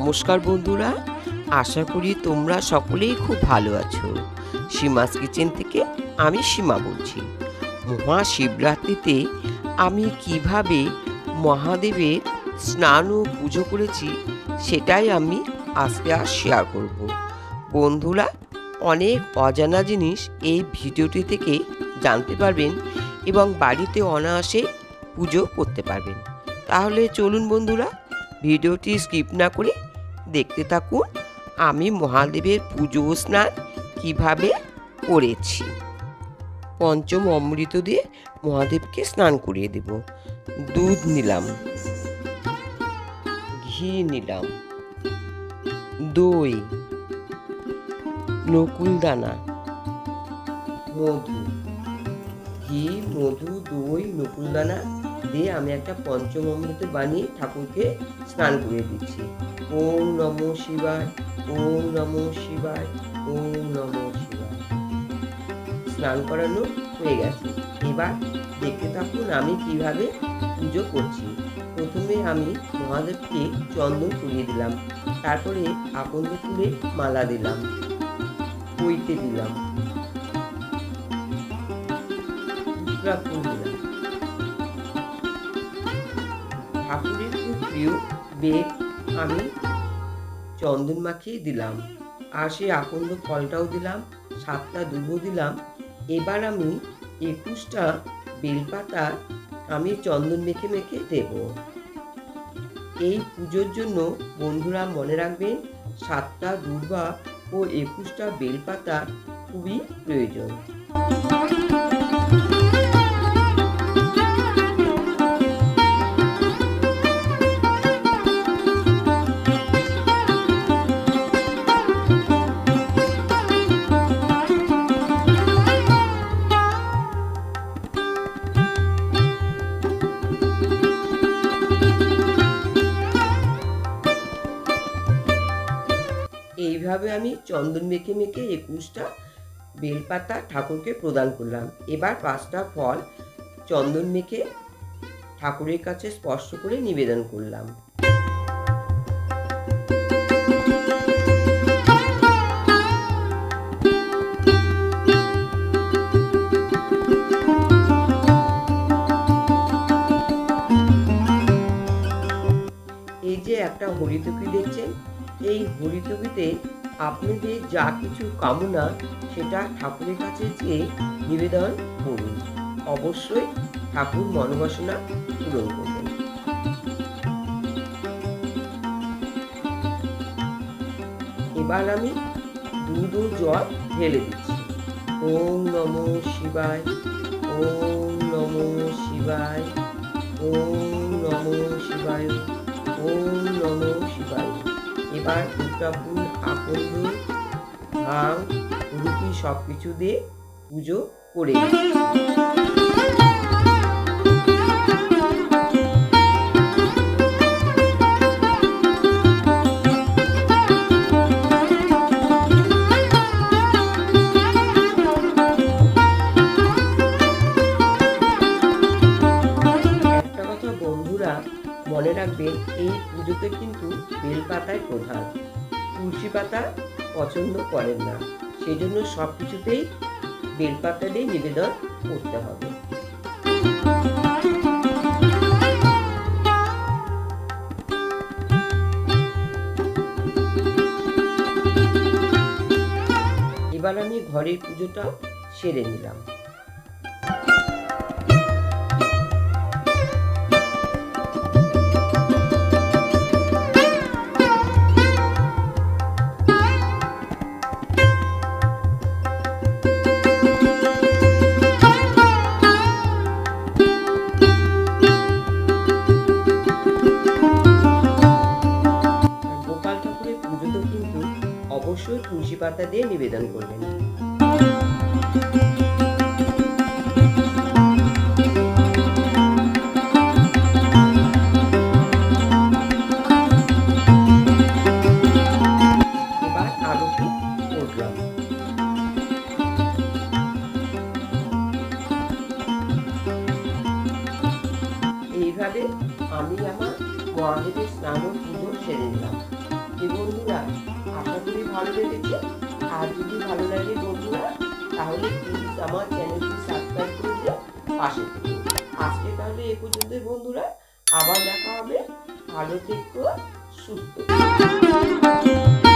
নমস্কার বন্ধুরা, আশা করি তোমরা সকলেই খুব ভালো আছো। সীমাস কিচেন থেকে আমি সীমা বলছি। মহাশিবরাত্রিতে আমি কিভাবে মহাদেবের স্নান ও পুজো করেছি সেটাই আমি আজকে শেয়ার করব। বন্ধুরা, অনেক অজানা জিনিস এই ভিডিওটি থেকে জানতে পারবেন এবং বাড়িতে অনায়াসে পুজো করতে পারবেন। তাহলে চলুন বন্ধুরা, ভিডিওটি স্কিপ না করে দেখতে থাকুন আমি মহাদেবের পুজো স্নান কিভাবে করেছি। পঞ্চম অমৃত দিয়ে মহাদেবকে স্নান করিয়ে দেব। দুধ নিলাম, ঘি নিলাম, দই, নকুলদানা, মধু, ঘি, মধু, দই, নকুলদানা দিয়ে আমি একটা পঞ্চম অমৃত বানিয়ে ঠাকুরকে স্নান করিয়ে দিচ্ছি। ওম নমঃ শিবায়, ওম নমঃ শিবায়, ওম নমঃ শিবায়। স্নান করানো হয়ে গেছে। এবার দেখতে থাকুন আমি কিভাবে পুজো করছি। প্রথমে আমি মহাদেবকে চন্দন করিয়ে দিলাম, তারপরে আকন্দ ফুলে মালা দিলাম, পইতে দিলাম, ফুল দিলাম। ঠাকুরের খুব প্রিয় বেগ আমি চন্দন মাখিয়ে দিলাম, আর সেই আকন্দ ফলটাও দিলাম, 7টা দুবো দিলাম। এবার আমি 21টা বেলপাতা আমি চন্দন মেখে মেখে দেব। এই পুজোর জন্য বন্ধুরা মনে রাখবেন 7টা দুর্বা ও 21টা বেলপাতা খুবই প্রয়োজন। এইভাবে আমি চন্দন মেখে মেখে 21টা বেলপাতা ঠাকুরকে প্রদান করলাম। এবার 5টা ফল চন্দন মেখে ঠাকুরের কাছে স্পর্শ করে নিবেদন করলাম। এই যে একটা হরিতকি দেখছেন, এই হরিতকিতে আপনাদের যা কিছু কামনা সেটা ঠাকুরের কাছে চেয়ে নিবেদন করুন। অবশ্যই ঠাকুর মনোবাসনা পূরণ করবেন। এবার আমি দুধ ও জল ঢেলে দিচ্ছি। ওম নমঃ শিবায়, ওম নমঃ শিবায়, ওম নমঃ শিবায়, ওম নমঃ শিবায়। এবার দুটা ফুল, আকন্দ, ভাং, রুটি সব কিছু দিয়ে পুজো করে একটা কথা বন্ধুরা মনে রাখবেন, এই পুজোতে কিন্তু বেলপাতায় প্রধান, তুলসী পাতা পছন্দ করেন না, সেই জন্য সব কিছুতেই বেলপাতা দিয়ে নিবেদন করতে হবে। এবার আমি ঘরের পুজোটা সেরে নিলাম। অবশ্যই তুলসী পাতা দিয়ে নিবেদন করবেন। এবার আরতি করলাম। এইভাবে আমি আমার মহাদেবের স্নান ও পুজো সেরে নিলাম। ওকে বন্ধুরা, আশা করি ভালো লেগেছে। আর যদি ভালো লাগে বন্ধুরা, তাহলে প্লিজ আমার চ্যানেলটি সাবস্ক্রাইব করে দিয়ে পাশে থেকো। আজকে তাহলে এ পর্যন্তই বন্ধুরা, আবার দেখা হবে। ভালো থেকো, সুস্থ থেকো।